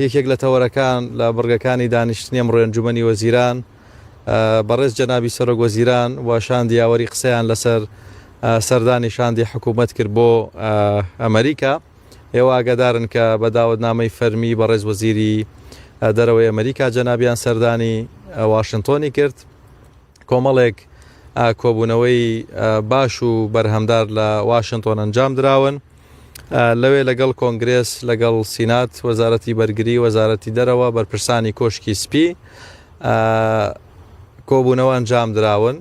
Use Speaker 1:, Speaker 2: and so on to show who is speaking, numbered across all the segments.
Speaker 1: یەکێک لە تەوەرەکان لە بڕگەکانی دانیشتنی ئەمڕۆ ئەنجومەنی وەزیران بەڕێز جەنابی سەرۆک وەزیران و شاندی یاوەری قسەیان لەسەر سەردانی شاندی حکوومەت کرد بۆ ئەمریکا. ئێوە ئاگادارن کە بە داوەتنامەی فەرمی بەڕێز وەزیری دەرەوەی ئەمریکا جەنابیان سەردانی واشنتۆنی کرد. کۆمەڵێک کۆبوونەوەی باش و بەرهەمدار لە واشنتۆن ئەنجام دراون، لەوێ لەگەڵ کۆنگرێس، لەگەڵ سینات، وەزارەتی بەرگری، وەزارەتی دەرەوە، بەرپرسانی کۆشکی سپی کۆبوونەوە ئەنجام دراون.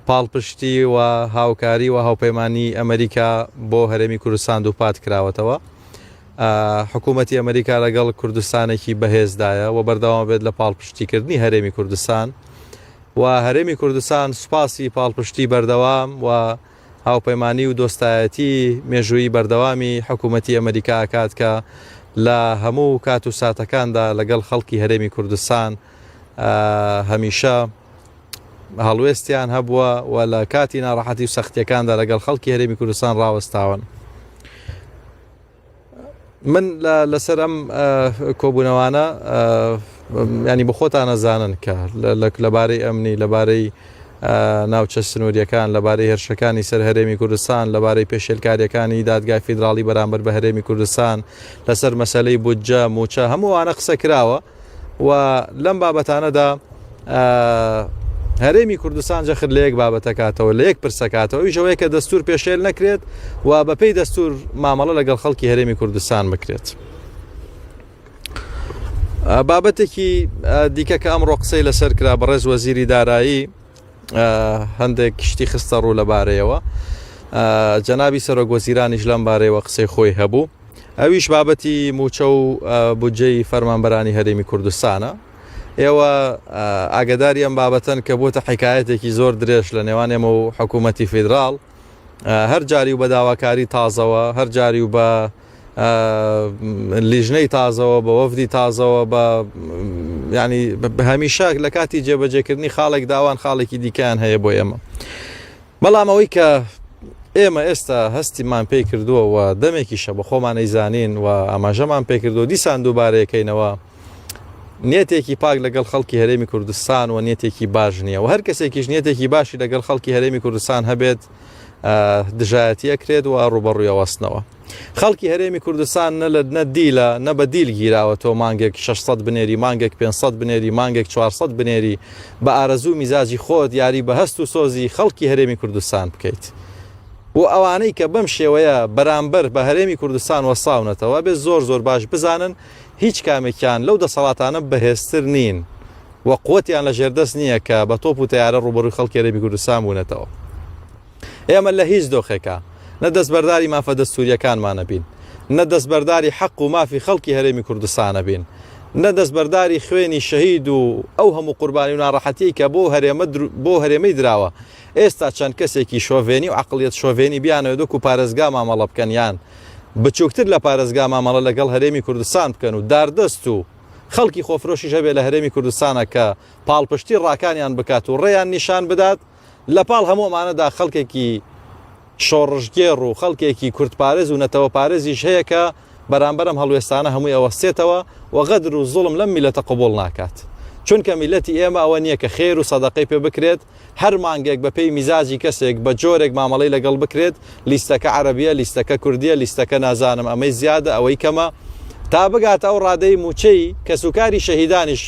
Speaker 1: پاڵپشتی و هاوکاری و هاوپەیمانی ئەمریکا بۆ هەرێمی کوردستان دووپات کراوەتەوە. حکوومەتی ئەمریکا لەگەڵ کوردستانێکی بەهێزدایە و بەردەوام بێت لە پاڵپشتیکردنی هەرێمی کوردستان و هەرێمی کوردستان سوپاسی پاڵپشتی بەردەوام و هاوپەیمانی و دۆستایەتی مێژووی بەردەوامی حکوومەتی ئەمریکا ئاکات کە لە هەموو کات و ساتەکاندا لەگەڵ خەڵکی هەرێمی کوردستان هەمیشە هەڵوێستیان هەبووە و لە کاتی ناڕەحەتی و سەختیەکاندا لەگەڵ خەڵکی هەرێمی کوردستان ڕاوەستاون. من لەسەر ئەم کۆبوونەوانە ینی بخۆتان نەزانن کە لەبارەی ئەمنی، لەبارەی ناوچە سنووریەکان، لەبارەی هێرشەکانی سەر هەرێمی کوردستان، لەبارەی پێشێلکاریەکانی دادگای فیدراڵی بەرامبەر بە هەرێمی کوردستان، لەسەر مەسەلەی بودجە، موچە، هەمووانە قسە کراوە و لەم بابەتانەدا هەرێمی کوردستان جەخت لە یەک بابەتەکاتەوە، لە یەک پرسەکاتەوە، ئەویشەوەی کە دەستور پێشێل نەکرێت و بەپێی دەستور مامەڵە لەگەڵ خەڵکی هەرێمی کوردستان بکرێت. بابەتێکی دیکە کە ئەمڕۆ قسەی لەسەر کرا بەڕێز وەزیری دارایی هەندێک کشتی خستە ڕوو لەبارەیەوە. جەنابی سەرۆک وەزیرانیش لەم بارەیەوە قسەی خۆی هەبوو. ئەویش بابەتی موچە و بودجەی فەرمانبەرانی هەرێمی کوردستانە. ئێوە ئاگداری ئەم بابەتەن کە بۆتە حکایەتێکی زۆر درێژ لە نێوان ئێمە و حکوومەتی فیدراڵ، هەر جاری و بە داواکاری تازەوە، هەر جاری و بە لیژنەی تازەوە، بە وەفدی تازەوە، بە ینی هەمیشە لە کاتی جێبەجێکردنی خاڵێک داوان خاڵێکی دیکەیان هەیە بۆ ئێمە. بەڵام ئەوەی کە ئێمە ئێستا هەستیمان پێی کردووە و دەمێکیشە بە خۆمان نەیزانین و ئاماژەمان پێ کردو دیسان دووبارەیەکەینەوە نیەتێکی پاک لەگەڵ خەڵکی هەرێمی کوردستان و نیەتێکی باش نییە و هەر کەسێکیش نیەتێکی باشی لەگەڵ خەڵکی هەرێمی کوردستان هەبێت دژایەتی ئەکرێت و ڕوبەڕوویەوەستنەوە. خەڵکی هەرێمی کوردستان نە دیلە نە بە دیل گیراوەتەوە مانگێک 600 بنێری، مانگێک 500 بنێری، مانگێک 400 بنێری بە ئارەزوو میزاجی خۆت یاری بە هەست و سۆزی خەڵکی هەرێمی کوردستان بکەیت و ئەوانەی کە بەم شێوەیە بەرامبەر بە هەرێمی کوردستان وەساونەتەوە بێت زۆر باش بزانن هیچ کامێکیان لەو دەسەڵاتانە بەهێزتر نین و قوتیان لە ژێردەست نییە کە بە تۆپ و تیارە ڕوبەڕووی خەڵکی هەرێمی کوردستان بوونەتەوە. ئێمە لە هیچ دۆخێکە نە دەستبەرداری مافە دەستوریەکانمانە بین، نە دەستبەرداری حەق و مافی خەڵکی هەرێمی کوردستانە بین، نە دەستبەرداری خوێنی شەهید و ئەو هەموو قوربانی و ناڕەحەتی کە بۆ هەرێمەی دراوە. ئێستا چەند کەسێکی شۆڤێنی و عەقڵیەت شۆڤێنی بیانەوە دۆک و پارێزگا مامەڵە بکەن یان بچووکتر لە پارێزگا مامەڵە لەگەڵ هەرێمی کوردستان بکەن و داردەست و خەڵکی خۆفرۆشیش هەبێت لە هەرێمی کوردستانە کە پاڵپشتی ڕاکانیان بکات و ڕێیان نیشان بدات، لە پاڵ هەموو ئەمانەدا خەڵکێکی شۆڕژگێڕ و خەڵکێکی کورتپارێز و نەتەوە پارێزیش هەیە کە بەرامبەرم هەڵوێستانە هەمووی ئەوەستێتەوە و غەدر و زوڵم لەم میلەتە قبوڵ ناکات. چونکە میلەتی ئێمە ئەوە نییە کە خێر و سەدەقەی پێ بکرێت، هەر مانگێک بەپێی میزاجی کەسێک بە جۆرێک مامەڵەی لەگەڵ بکرێت، لیستەکە عەرەبیە، لیستەکە کوردیە، لیستەکە نازانم ئەمەی زیادە ئەوەی کەمە، تا بگاتە ئەو ڕادەی موچەی کە سوکاری شەهیدانیش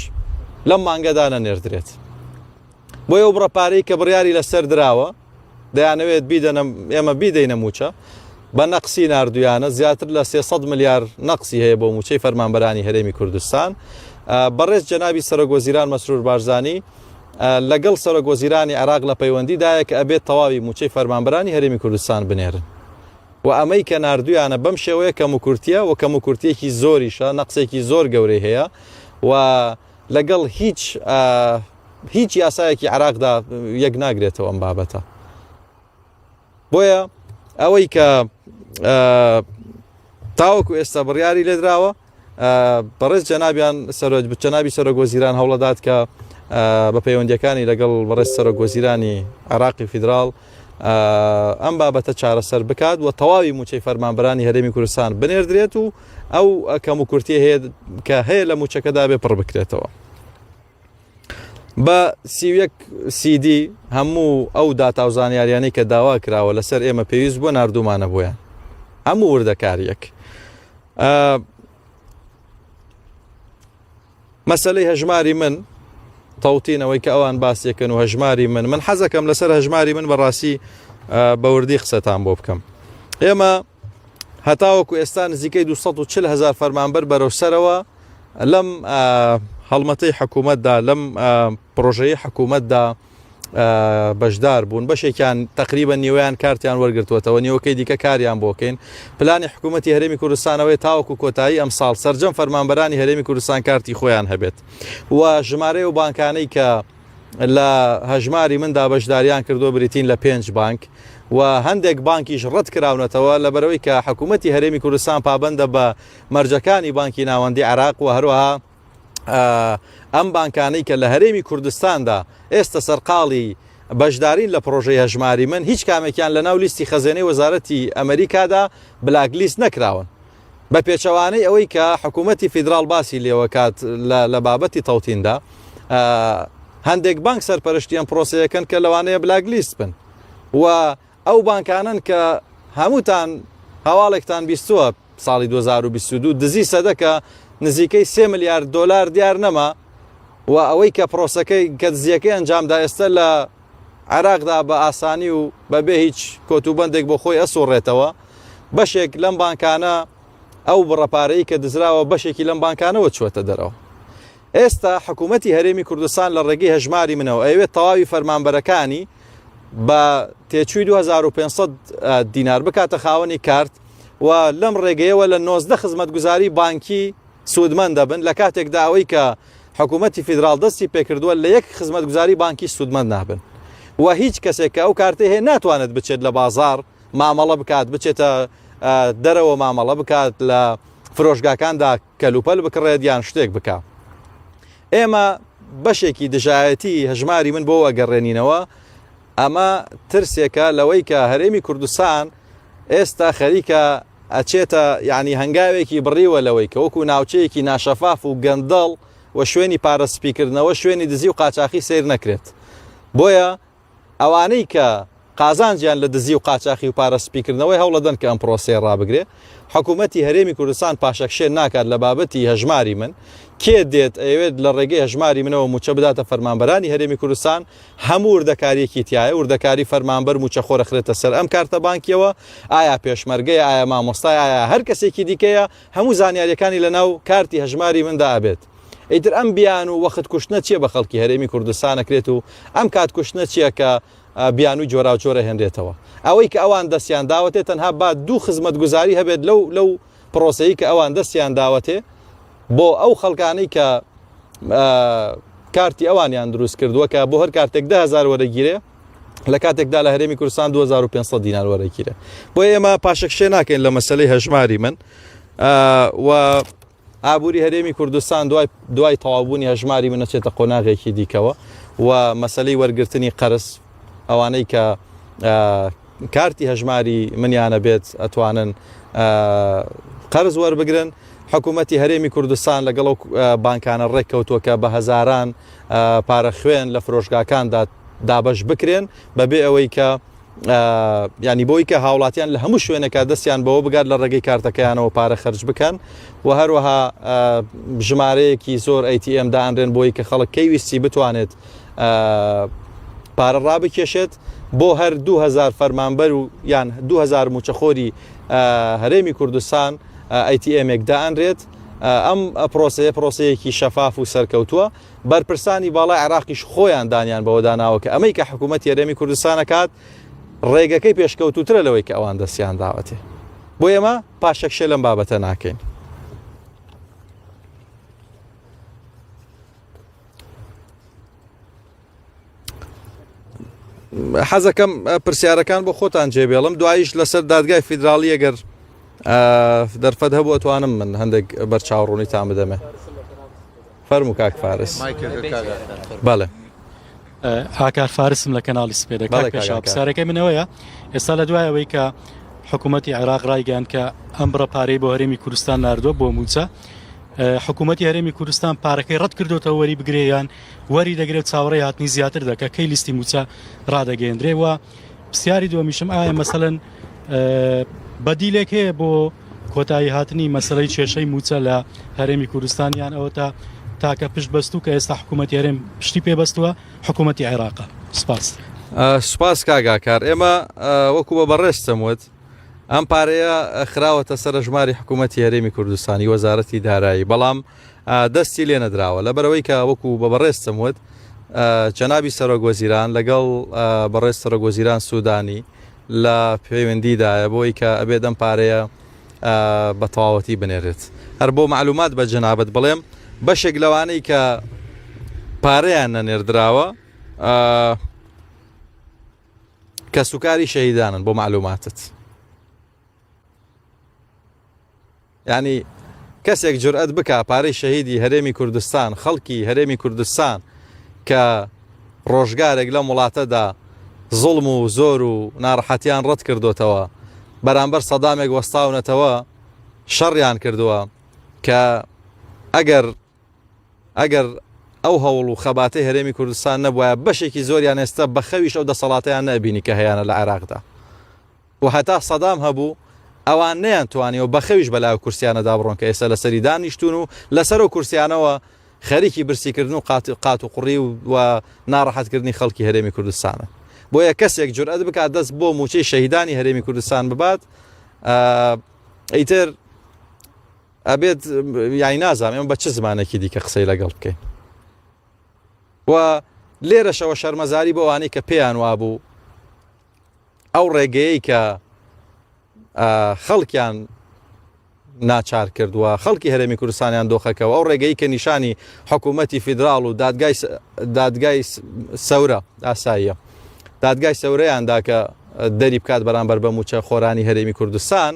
Speaker 1: لەم مانگەدانە نێردرێت. بۆیە ئەو بڕەپارەی کە بڕیاری لەسەر دراوە دەیانەوێت ئێمە بیدەینە موچە بە نەقسی نردویانە زیاتر لە 300 ملیار نەقسی هەیە بۆ موچەی فەرمانبەرانی هەرێمی کوردستان. بەڕێز جەنابی سەرۆک وەزیران مەسرور بارزانی لەگەڵ سەرۆک وەزیرانی عێراق لە پەیوەندیدایە کە ئەبێت تەواوی موچەی فەرمانبەرانی هەرێمی کوردستان بنێرن و ئەمەی کە نردویانە بەم شێوەیە کەم و کورتیە و کەم و کورتێکی زۆریشە، نەقسێکی زۆر گەورەی هەیە و لەگەڵ هیچ یاسایەکی عێراقدا یەک ناگرێتەوە ئەم بابەتە. بۆیە ئەوەی کە تاوەکو ئێستا بڕیاری لێدراوە بەڕێز جەنابی سەرۆک وەزیران هەوڵەدات کە بە پەیوەندیەکانی لەگەڵ بەڕێز سەرۆک وەزیرانی عێراقی فیدراڵ ئەم بابەتە چارەسەر بکات و تەواوی موچەی فەرمانبەرانی هەرێمی کوردستان بنێردرێت و ئەو کەم و کورتی هەیە کە هەیە لە موچەکەدا بێ پڕ بکرێتەوە. بە سیدی هەموو ئەو داتا و زانیاریانەی کە داوا کراوە لەسەر ئێمە پێویست بۆ نردومانە بۆیان هەموو وردەکاریەک. مەسەلەی هەژماری من تەوتینەوەی کە ئەوان باسیەکەن و هەژماری من حەزەکەم لەسەر هەژماری من بەڕاستی بەوردی قسەتان بۆ بکەم. ئێمە هەتاوەکو ئێستا نزیکەی 240,000 فەرمانبەر بەرەوسەرەوە لەم هەڵمەتەی حکوومەتدا لەم پرۆژەی حکوومەتدا بەشدار بوون، بەشێکیان تقریبا نیوەیان کارتیان وەرگرتوێتەوە، نیوەکەی دیکە کاریان بۆکەین. پلانی حکوومەتی هەرێمی کوردستانەوەی تاوەکو کۆتایی ئەم ساڵ سەرجەم فەرمانبەرانی هەرێمی کوردستان کارتی خۆیان هەبێت و ژمارە و بانکانەی کە لە هەژماری مندا بەشداریان کردو بریتین لە 5 بانک و هەندێک بانکیش ڕەت کراونەتەوە لەبەرەوەی کە حکوومەتی هەرێمی کوردستان پابەندە بە مەرجەکانی بانکی ناوەندی عێراق و هەروەها ئەم بانکانەی کە لە هەرێمی کوردستاندا ئێستا سەرقاڵی بەشدارین لە پرۆژەی هەژماری من هیچ کامێکیان لە ناو لیستی خەزانەی وەزارەتی ئەمریکادا بلاکلیست نەکراون بە پێچەوانەی ئەوەی کە حکوومەتی فیدرال باسی لێوە کات لە بابەتی تەوتیندا هەندێک بانک سەرپەرشتیان پرۆسەیەکەن کە لەوانەیە بلاکلیست بن و ئەو بانکانن کە هەمووتان هەواڵێکتان بیستووە ساڵی 2022 دزی سەدەکە نزیکەی 3 ملیارد دلار دیار نەما و ئەوەی کە پرۆسەکەی کە دزیەکەی ئەنجامدا ئێستا لە عێراقدا بە ئاسانی و بەبێ هیچ کۆتوبەندێک بۆ خۆی ئەسوڕێتەوە بەشێک لەم بانکانە ئەو بڕەپارەی کە دزراوە بەشێکی لەم بانکانەوە چوەتە دەرەوە. ئێستا حکوومەتی هەرێمی کوردستان لە ڕێگەی هەژماری منەوە ئەوێت تەواوی فەرمانبەرەکانی بە تێچووی 2500 دینار بکاتە خاوەنی کارت و لەم ڕێگەیەوە لە 19 خزمەتگوزاری بانکی سوودمەند دەبن لە کاتێکدا ئەوەی کە حکوومەتی فیدرال دەستی پێکردووە لە یەک خزمەتگوزاری بانکی سوودمەند نابن و هیچ کەسێک کە ئەو کارتێ هەیە ناتوانێت بچێت لە بازار مامەڵە بکات بچێتە دەرەوە مامەڵە بکات لە فرۆشگاکاندا کەلوپەل بکڕێت یان شتێک بکات. ئێمە بەشێکی دژایەتی هەژماری من بۆ ئەگەڕێنینەوە ئەمە ترسێکە لەوەی کە هەرێمی کوردستان ئێستا خەریکە ئەچێتە یعنی هەنگاوێکی بڕیوە لەوەی کە وەکو ناوچەیەکی ناشەفاف و گەندەڵ و شوێنی پارەسپیکردنەوە شوێنی دزی و قاچاقی سیر نەکرێت. بۆیە ئەوانەی کە قازانجیان لە دزی و قاچاقی و پارەسپیکردنەوەی هەوڵەدەن کە ئەم پرۆسەیە ڕابگرێ حکوومەتی هەرێمی کوردستان پاشەکشێن ناکات لە بابەتی هەژماری من کێ دێت ئەوێت لە ڕێگەی هەژماری منەوە موچە بداتە فەرمانبەرانی هەرێمی کوردستان هەموو وردەکاریەکی تایە وردەکاری فەرمانبەر موچە خۆرەخرێتە سەر ئەم کارتە بانکیەوە ئایا پێشمەرگەیە ئایا مامۆستای ئایا هەر کەسێکی دیکەیە هەموو زانیاریەکانی لە ناو کارتی هەژماری مندا ئابێت. ئیتر ئەم بیان و وەخت کوشتنە چییە بە خەڵکی هەرێمی کوردستانەکرێت و ئەم کات کوشتنە چییە کە بیان و جۆرا و جۆرە هێنرێتەوە ئەوەی کە ئەوان دەستیان داوەتێت تەنها با 2 خزمەتگوزاری هەبێت لەو پرۆسەیە کە ئەوان دەستیان داوەتێ بۆ ئەو خەڵکانەی کە کارتی ئەوانیان دروست کردووە کە بۆ هەر کارتێک 10,000 وەرەگیرێ لە کاتێکدا لە هەرێمی کوردستان 2500 دینار وەرەگیرێ. بۆ ئێمە پاشەکشێ ناکەین لە مەسەلەی هەژماری من و ئابووری هەرێمی کوردستان دوای تەواوبوونی هەژماری من نەچێتە قۆناغێکی دیکەوە و مەسەلەی وەرگرتنی قەرز ئەوانەی کە کارتی هەژماری منیانە بێت ئەتوانن قەرز وەربگرن. حکوومەتی هەرێمی کوردستان لەگەڵ بانکانە ڕێککەوتووە کە بە هەزاران پارە خوێن لە فرۆشگاکاندا دابش بکرێن بەبێ ئەوەی کە ینی بۆی کە هاوڵاتیان لە هەموو شوێنێکە دەستیان بەوە بگات لە ڕێگەی کارتەکەیانەوە پارە خەرج بکەن و هەروەها ژمارەیەکی زۆر ATM دانرێن بۆی کە خەڵک کەیویستی بتوانێت پارە ڕابکێشێت بۆ هەر 2000 فەرمانبەر و یان 2000 موچەخۆری هەرێمی کوردستان ATMێک دانرێت. ئەم پرۆسەیەکی شەفاف و سەرکەوتووە بەرپرسانی باڵای عێراقیش خۆیان دانیان بەوە داناوە کە ئەمەی کە حکوومەتی هەرێمی کوردستانەکات ڕێگەکەی پێشکەوتوترە لەوەی کە ئەوان دەستیان داوەتێ. بۆ ئێمە پاشەکشێ لەم بابەتە ناکەین. حەزەکەم پرسیارەکان بۆ خۆتان جێبێڵم دواییش لەسەر دادگای فیدراڵی ئەگەر دەرفەت هەبوو ئەتوانم من هەندێک بەرچاوڕوونی تام بدەمێ. فەرموو کاک فارس. بەڵێ
Speaker 2: هاکار فارسم لە کەناڵی سپێدەکە پێشاو پرسیارەکەی منەوەیە ئێستا لە دوایەوەی کە حکوومەتی عێراق ڕایگەیاند کە ئەم بڕە پارەی بۆ هەرێمی کوردستان ناردووە بۆ موچە حکوومەتی هەرێمی کوردستان پارەکەی ڕەت کردوتەوە وەری بگرێیان وەری دەگرێت چاوەڕێی هاتنی زیاتر دەکە کەی لیستی موچە ڕدەگەێنرێەوە پرسیاری دووەمیشم ئایا مەسەڵەن بەدیلێک هەیە بۆ کۆتایی هاتنی مەسەلەی کێشەی موچە لە هەرێمی کوردستانیان ئەوە تاکە پشت بەستوو کە ئێستا حکوومەتی هەرێم پشتی پێبەستووە حکوومەتی عێراقا سپاس
Speaker 1: سپاس کاگاکار ئێمە وەکو بە بەڕێستم وت ئەم پارەیە خراوەتە سەر ژماری حکوومەتی هەرێمی کوردستانی وەزارەتی دارایی بەڵام دەستی لێ نەدراوە لەبەرەوەی کە وەکو بە بەڕێستم وت جەنابی سەرۆکوەزیران لەگەڵ بەڕێز سەرۆکوەزیران سوودانی لە پەیوەندیدایە بۆی کە ئەبێت ئەم پارەیە بە تەواوەتی بنێرێت هەر بۆ معلومات بە جەنابەت بڵێم بەشێک لەوانەی کە پارەیان نەنێردراوە کە سوکاری شەهیدانن بۆ معلوماتت یعنی کەسێک جورئەت بکە پارەی شەهیدی هەرێمی کوردستان خەڵکی هەرێمی کوردستان کە ڕۆژگارێک لە وڵاتەدا زوڵم و زۆر و ناڕەحەتیان ڕەت کردوتەوە بەرامبەر سەدامێک وەستاونەتەوە شەڕیان کردووە کە ئەگەر ئەو هەوڵ و خەباتەی هەرێمی کوردستان نەبووە بەشێکی زۆریان ئێستا بە خەویش ئەو دەسەڵاتیان نەبینی کە هەیەە لە عێراقدا و هەتا سەدام هەبوو ئەوان نەیان توانیەوە بە خەویش بەلاو کورسیانەدا بڕۆن کە ئێستا لەسەری دانیشتون و لەسەر و کورسیانەوە خەریکی برسیکردن و قات و قوڕی و ناڕەحەتکردنی خەڵکی هەرێمی کوردستانە بۆیە کەسێک جورئەت بکات دەست بۆ موچەی شەهیدانی هەرێمی کوردستان ببات ئەیتر ئەبێت یانی نازانم ئێمە بە چ زمانێکی دیکە قسەی لەگەڵ بکەین و لێرەشەوە شەرمەزاری بۆ ئەوانەی کە پێیان وابوو ئەو ڕێگەیەی کە خەڵکیان ناچار کردووە خەڵکی هەرێمی کوردستانیان دۆخەکەەوە ئەو ڕێگەی کە نیشانی حکوومەتی فیدراڵ و دادگای سەورە ئاساییە دادگای سەورەیاندا کە دەری بکات بەرامبەر بە موچە خۆرانی هەرێمی کوردستان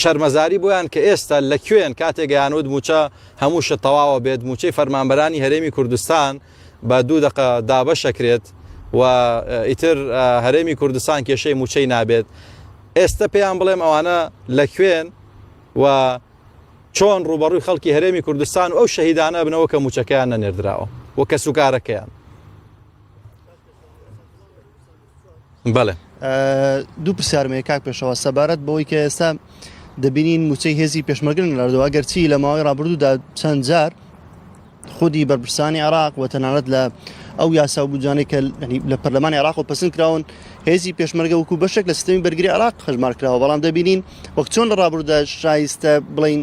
Speaker 1: شەرمەزاری بۆیان کە ئێستا لە کوێن کاتێک یانود موچە هەمووشە تەواوە بێت موچەی فەرمانبەرانی هەرێمی کوردستان بە 2 دقە دابەشەکرێت و ئیتر هەرێمی کوردستان کێشەی موچەی نابێت ئێستا پێیان بڵێم ئەوانە لە کوێن و چۆن ڕوبەڕووی خەڵکی هەرێمی کوردستان و ئەو شەهیدانە بنەوە کە موچەکەیان نەنێردراوە و کە سوکارەکەیان بەڵێ
Speaker 3: دوو پرسیارمەیە کاک پێشەوە سەبارەت بەوەی کە ئێستا دەبینین موچەی هێزی پێشمەرگن لەردەوە گەرچی لە ماوەی ڕابردوودا چەند جار خودی بەرپرسانی عێراق و تەنانەت لە ئەو یاسا و بجانێک کە لە پەرلەمانی عێراق و پەسەند کراون هێزی پێشمەرگە وەکو بەشێک لە سیستەمی بەرگری عێراق هەژمار کراوە بەڵام دەبینین وەک چۆن لە ڕابردوودا شایستە بڵین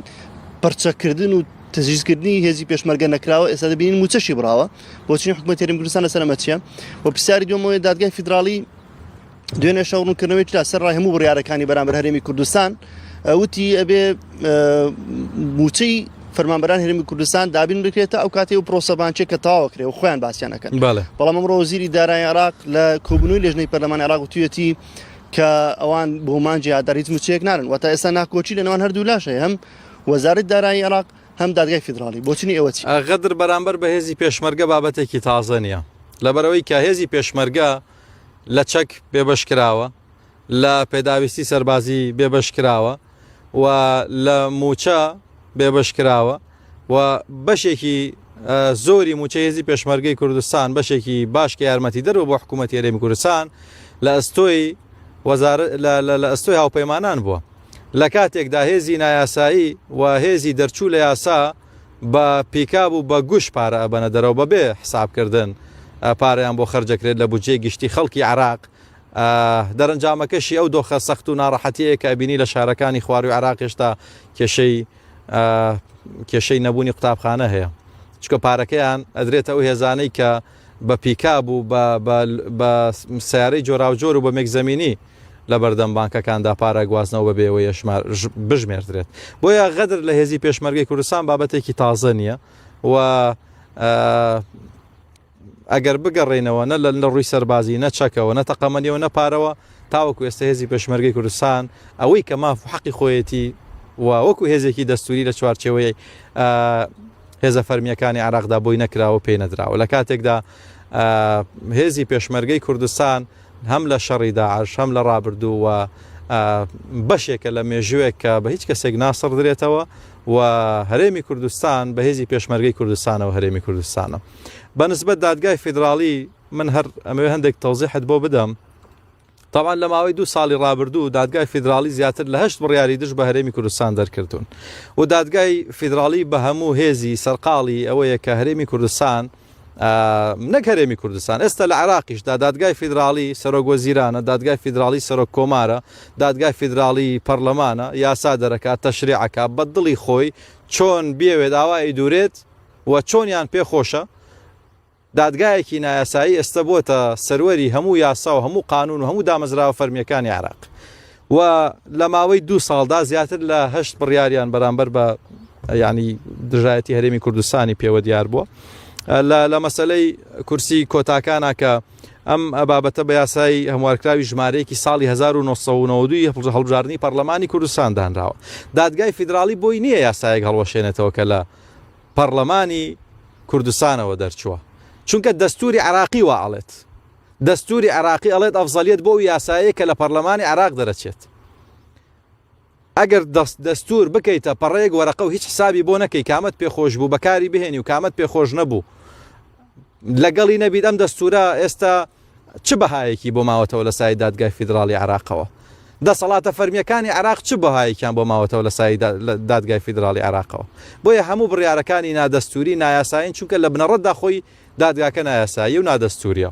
Speaker 3: پەرچەکردن و تەجیزکردنی هێزی پێشمەرگە نەکراوە ئێستا دەبینین موچەشی بڕاوە بۆچین حکوومەتی هەرێمی کوردستان لەسەر ئەمە چییە و پرسیاری دووەمەوەی دادگای فیدراڵی دوێنێ شەڕوونکردنەوەی لەسەر ڕای هەموو بڕیارەکانی بەرامبەر هەرێمی کوردستان وتی ئەبێ موچەی فەرمانبەران هەرێمی کوردستان دابین بکرێتە ئەو کاتێ و پرۆسەبانچێک کە تەواوەکرێ و خۆیان باسییانەکەن بەڵام ئەمڕۆ وەزیری دارایی عێراق لە کۆبوونەوەی لێژنەی پەرلەمانی عێراق وتوێتی کە ئەوان بۆ مانجی هاتدار هیچ موچەیەک نارن واتە ئێستا ناکۆچی لەنێوان هەردوو لاشەیە هەم وەزارەتی دارایی عێراق هەم دادگای فیدراڵی بۆچنی ئێوە چی
Speaker 1: غەدر بەرامبەر بە هێزی پێشمەرگە بابەتێکی تازە نییە لەبەرەوەی کە هێزی پێشمەرگە لە چەک بێبەش کراوە لە پێداویستی سەربازی بێبەش کراوە و لە موچە بێبەش کراوە و بەشێکی زۆری موچە هێزی پێشمەرگەی کوردستان بەشێکی باشکە یارمەتی دەرەوە بۆ حکوومەتی هەرێمی کوردستان لە ئەستۆی لە ئەستۆی هاوپەیمانان بووە لە کاتێکدا هێزی نایاسایی و هێزی دەرچوو لە یاسا بە پیکاب و بە گوش پارە ئەبەنە دەرەوە بەبێ حسابکردن پارەیان بۆ خەرجەکرێت لە بودجێ گشتی خەڵکی عێراق دەرەنجامەکەشی ئەو دۆخە سەخت و ناڕەحەتیەیە کە بینی لە شارەکانی خواروی عێراق هێشتا کێشەی نەبوونی قوتابخانە هەیە چکە پارەکەیان ئەدرێتە ئەو هێزانەی کە بە پیکاب و بە سیارەی جۆراوجۆر و بە مێکزەمینی لە بەردەم بانکەکاندا پارە گوازنەوە بەبێەوەی بژمێردرێت بۆیە غەدر لە هێزی پێشمەرگەی کوردستان بابەتێکی تازە نییە و ئەگەر بگەڕێنەوە نە لە ڕووی سەربازی نە چەکەوە نە تەقەمەنیەوە نەپارەوە تاوەکو ئێستا هێزی پێشمەرگەی کوردستان ئەوەی کە ماف حەقی خۆیەتی و وەکو هێزێکی دەستوری لە چوارچێوەی هێزە فەرمیەکانی عێراقدا بۆی نەکراوە پێی نەدراوە لە کاتێکدا هێزی پێشمەرگەی کوردستان هەم لە شەڕی داعش هەم لە ڕابردوو و بەشێکە لە مێژوێک کە بە هیچ کەسێک ناسڕ درێتەوە و هەرێمی کوردستان بە هێزی پێشمەرگەی کوردستانەوە هەرێمی کوردستانە. بەنسبەت دادگای فیدراڵی من هەر ئەمەوێ هەندێک تەوزیحت بۆ بدەم. طبعا لە ماوەی 2 ساڵی ڕابردوو دادگای فیدراڵی زیاتر لە 8 بڕیاری دژ بە هەرێمی کوردستان دەرکردون و دادگای فیدراڵی بە هەموو هێزی سەرقاڵی ئەوەیە کە هەرێمی کوردستان نەک هەرێمی کوردستان ئێستا لە عێراقیشدا دادگای فیدراڵی سەرۆک وەزیرانە، دادگای فیدراڵی سەرۆک کۆمارە، دادگای فیدراڵی پەرلەمانە یاسا دەرەکات تەشریعەکە بە دڵی خۆی چۆن بێوێت ئاوای دوورێت و چۆنیان پێخۆشە. دادگایەکی نایاسایی ئێستا بۆتە سەروەری هەموو یاسا و هەموو قانون و هەموو دامەزراوە فەرمیەکانی عێراق و لە ماوەی 2 ساڵدا زیاتر لە 8 بڕیاریان بەرامبەر بە ینی دژایەتی هەرێمی کوردستانی پێوە دیار بووە. لە مەسەلەی کورسی کۆتاکانە کە ئەم بابەتە بە یاسای هەموارکراوی ژمارەیەکی ساڵی 1992 هەڵبژاردننی پەرلەمانی کوردستان دانراوە. دادگای فیدراڵی بۆی نییە یاسایەک هەڵوەشێنێتەوە کە لە پەرلەمانی کوردستانەوە دەرچووە، چونکە دەستوری عراقی وا ئەڵێت، دەستوری عراقی ئەڵێت ئەفزەلیەت بۆ یاسایە کە لە پەرلەمانی عراق دەرەچێت. ئەگەر دەستور بکەیتە پەڕەیەک وەرەقە و هیچ حسابی بۆ نەکەی کامەت پێخۆش بوو بەکاری بهێنی و کامەت پێخۆش نەبوو لەگەڵی نەبیت ئەم دەستورە ئێستا چ بەهایەکی بۆ ماوەتەوە لە سای دادگای فیدراڵی عراقەوە؟ دەسەڵاتە فەرمیەکانی عراق چ بەهایەکیان بۆ ماوەتەوە لە سای دادگای فیدراڵی عراقەوە؟ بۆیە هەموو بڕیارەکانی نادەستوری نایاساین چونکە لە بنەڕەتدا خۆی دادگاکە نایاسایی و نادەستوریە.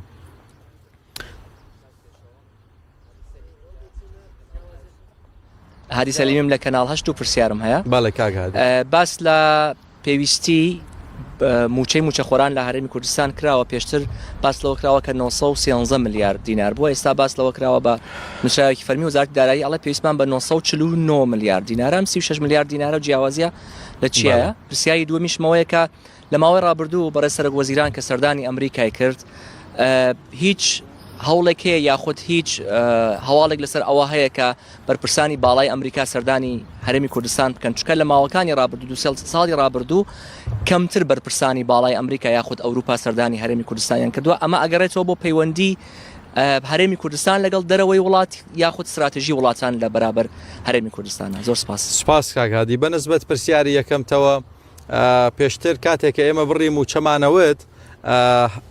Speaker 4: هادی سەلیمیم لە کەناڵ 8 و پرسیارم هەیە.
Speaker 1: بەڵێ کاک هادی.
Speaker 4: باس لە پێویستی موچەی موچەخۆران لە هەرێمی کوردستان کراوە، پێشتر باس لەوە کراوە کە 913 میلیارد دینار بووە، ئێستا باس لەوە کراوە بە نووسراوێکی فەرمی وەزارەتی دارایی ئەڵێ پێویستمان بە 949 میلیارد دینارە، 36 میلیارد دینارە و جیاوازیە لە چیایە؟ پرسیاری دووەمیشمەوەیە کە لە ماوەی ڕابردوو بەڕێز سەرۆک وەزیران کە سەردانی ئەمریکای کرد هیچ هەوڵێک هەیە یاخود هیچ هەواڵێک لەسەر ئەوە هەیە کە بەرپرسانی باڵای ئەمریکا سەردانی هەرێمی کوردستان بکەن، چونکە لە ماوەکانی ڕابردوو 2 ساڵی ڕابردوو کەمتر بەرپرسانی باڵای ئەمریکا یاخود ئەوروپا سەردانی هەرێمی کوردستانیان کردووە. ئەمە ئەگەڕێتەوە بۆ پەیوەندی هەرێمی کوردستان لەگەڵ دەرەوەی وڵات یاخود استراتژی وڵاتان لە بەرابەر هەرێمی کوردستانە. زۆر سپاس.
Speaker 1: سپاس کاک هادی. بەنسبەت پرسیاری یەکەمتەوە پێشتر کاتێک کە ئێمە بڕیم و چەمانەوەت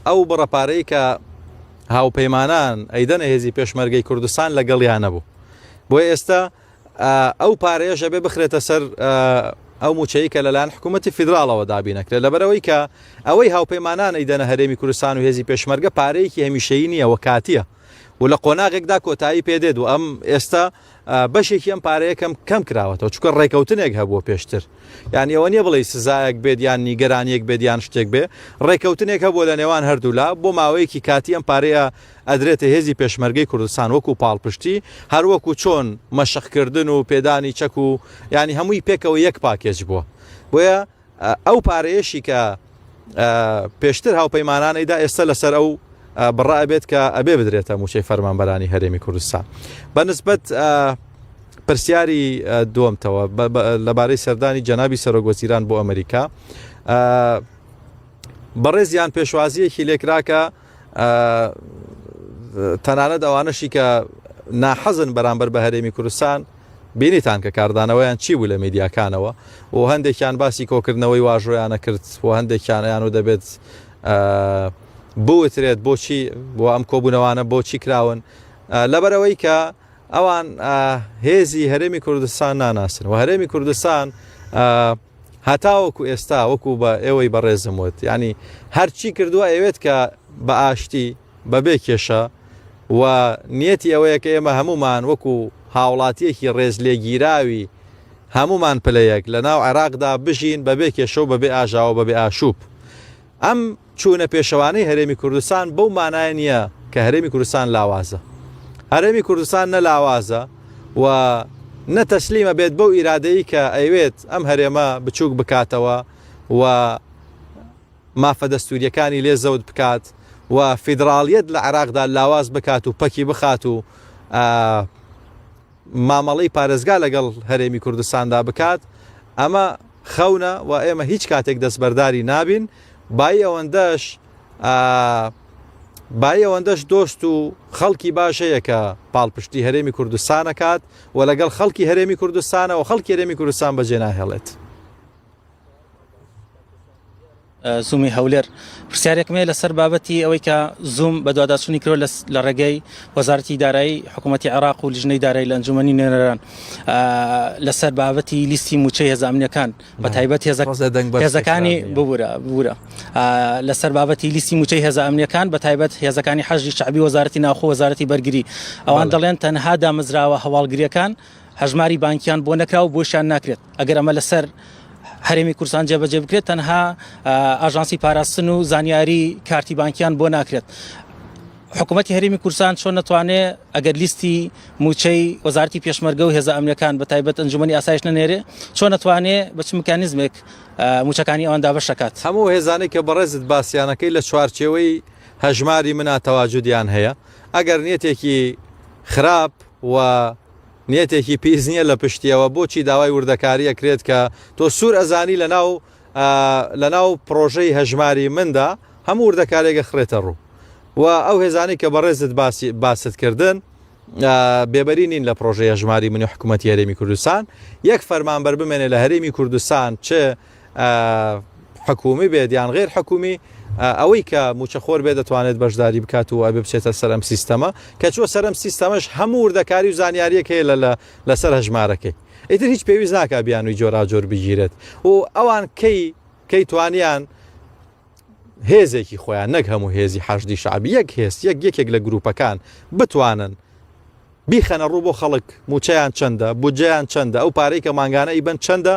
Speaker 1: ئەو بڕەپارەی کە هاوپەیمانان ئەیدەنە هێزی پێشمەرگەی کوردستان لەگەڵیان نەبوو، بۆیە ئێستا ئەو پارەیەژە بێ بخرێتە سەر ئەو موچەی کە لەلایەن حکوومەتی فیدراڵەوە دابینەکرێت، لەبەرەوەی کە ئەوەی هاوپەیمانان ئەیدەنە هەرێمی کوردستان و هێزی پێشمەرگە پارەیەکی هەمیشەیی نییە و کاتیە و لە قۆناغێکدا کۆتایی پێدێت و ئەم ئێستا بەشێکی ئەم پارەیەکەم کەم کراوەتەوە چونکە ڕێکەوتنێک هەبووە پێشتر، یعنی ئەوە نییە بڵێ سزایەک بێت یان نیگەرانیەک بێت یان شتێک بێ، ڕێکەوتنێک هەبووە لە نێوان هەردوولا بۆ ماوەیەکی کاتی ئەم پارەیە ئەدرێتە هێزی پێشمەرگەی کوردستان وەکو پاڵپشتی هەروەکو چۆن مەشقکردن و پێدانی چەک و ینی هەمووی پێکەوە یەک پاکێج بووە. بۆیە ئەو پارەیەشی کە پێشتر هاوپەیمانانەیدا ئێستا لەسەر ئەو بڕای بێت کە ئەبێ بدرێتە موچەی فەرمانبەرانی هەرێمی کوردستان. بەنسبەت پرسیاری دووەمتەوە لەبارەی سەردانی جەنابی سەرۆک وەزیران بۆ ئەمریکا، بەڕێزیان پێشوازیەکی لێکراکە تەنانەت ئەوانەشی کە ناحەزن بەرامبەر بە هەرێمی کوردستان بینیتان کە کاردانەوەیان چی بوو لە میدیاکانەوە و هەندێکیان باسی کۆکردنەوەی واژۆیانە کرد و هەندێکیانیان و دەبێت بوترێت بۆچی بۆ ئەم کۆبوونەوانە بۆچی کراون، لەبەرەوەی کە ئەوان هێزی هەرێمی کوردستان ناناسن و هەرێمی کوردستان هەتاوەکو ئێستا وەکو بە ئێوەی بەڕێزم وت ینی هەرچی کردووە ئەوێت کە بە ئاشتی بەبێ کێشە و نیەتی ئەوەیە کە ئێمە هەمومان وەکو هاوڵاتیەکی ڕێز لێگیراوی هەمومان پلەیەک لە ناو عێراقدا بژین بەبێ کێشە و بەبێ ئاژاوە بەبێ ئاشوب. ئەم چوونە پێشەوانەی هەرێمی کوردستان بەو مانای نییە کە هەرێمی کوردستان لاوازە، هەرێمی کوردستان نەلاوازە و نەتەسلیمە بێت بەو ئیرادەیە کە ئەوێت ئەم هەرێمە بچووک بکاتەوە و مافە دەستوریەکانی لێ زەوت بکات و فیدراڵیەت لە عێراقدا لاواز بکات و پەکی بخات و مامەڵەی پارێزگا لەگەڵ هەرێمی کوردستاندا بکات. ئەمە خەونە و ئێمە هیچ کاتێک دەستبەرداری نابین، بای ئەوەندەش باە ئەوەندەش دۆست و خەڵکی باشەیە کە پاڵپشتی هەرێمی کوردستانەکات و لەگەڵ خەڵکی هەرێمی کوردستانە و خەڵکی هەرێمی کوردستان بەجێ ناهێڵێت.
Speaker 5: زوومی هەولێر پرسیارێکمێ لەسەر بابەتی ئەوەی کە زووم بە دوواداچوونی کرۆ لە ڕێگەی وەزارەتی دارایی حکوومەتی عێراق و لیژنەی دارایی لە ئەنجومەنی نوێنەران لەسەر بابەتی لیستی موچەی هێزانامنیەکان بە تایبەت هێزەکانی ببوورە لەسەر بابەتی لیستی موچەی هێزانامنیەکان بە تایبەت هێزەکانی حەزی شعبی وەزارەتی ناوخۆ وەزارەتی بەرگری ئەوان دەڵێن تەنها دامەزراوە هەواڵگریەکان هەژماری بانکیان بۆ نەکرا و بۆشیان ناکرێت ئەگەر ئەمە لەسەر هەرێمی کوردستان جێبەجێ بکرێت تەنها ئاژانسی پاراستن و زانیاری کارتی بانکیان بۆ ناکرێت. حکوومەتی هەرێمی کوردستان چۆن نەتوانێت ئەگەر لیستی موچەی وەزارەتی پێشمەرگە و هێزانامنیەکان بە تایبەت ئەنجومەنی ئاسایش نەنێرێ چۆن نەتوانێت بە چ میکانیزمێک موچەکانی ئەوان دابەشەکات.
Speaker 1: هەموو هێزانەی کە بەڕێزت باسییانەکەی لە چوارچێوەی هەژماری منە تەواجودیان هەیە ئەگەر نیەتێکی خراپ و نیەتێکی پیس نییە لە پشتیەوە بۆچی داوای وردەکاریە کرێت کە تۆ سوور ئەزانی لەناو پرۆژەی هەژماری مندا هەموو وردەکارێکە خڕێتە ڕوو و ئەو هێزانی کە بەڕێزت باست کردن بێبەری نین لە پرۆژەی هەژماری منی حکوومەتی هەرێمی کوردستان یەک فەرمانبەر بمێنێ لە هەرێمی کوردستان چ حکومی بێت یان غێر حکومی ئەوەی کە موچەخۆر بێ دەتوانێت بەشداری بکات و ئەبێ بچێتە سەرم سیستەمە کە چوە سەرم سیستەمەش هەموو وردەکاری و زانیاریەک هەیە لەسەر هەژمارەکەی ئیتر هیچ پێویست ناکە بیانووی جۆراجۆر بگیرێت و ئەوان کەی توانیان هێزێکی خۆیان نەک هەموو هێزی حەشدی شعبی یەک هێز یەکێک لە گروپەکان بتوانن بیخەنە ڕوو بۆ خەڵک موچەیان چەندە بودجەیان چەندە ئەو پارەی کە ماگانە ئیبەن چەندە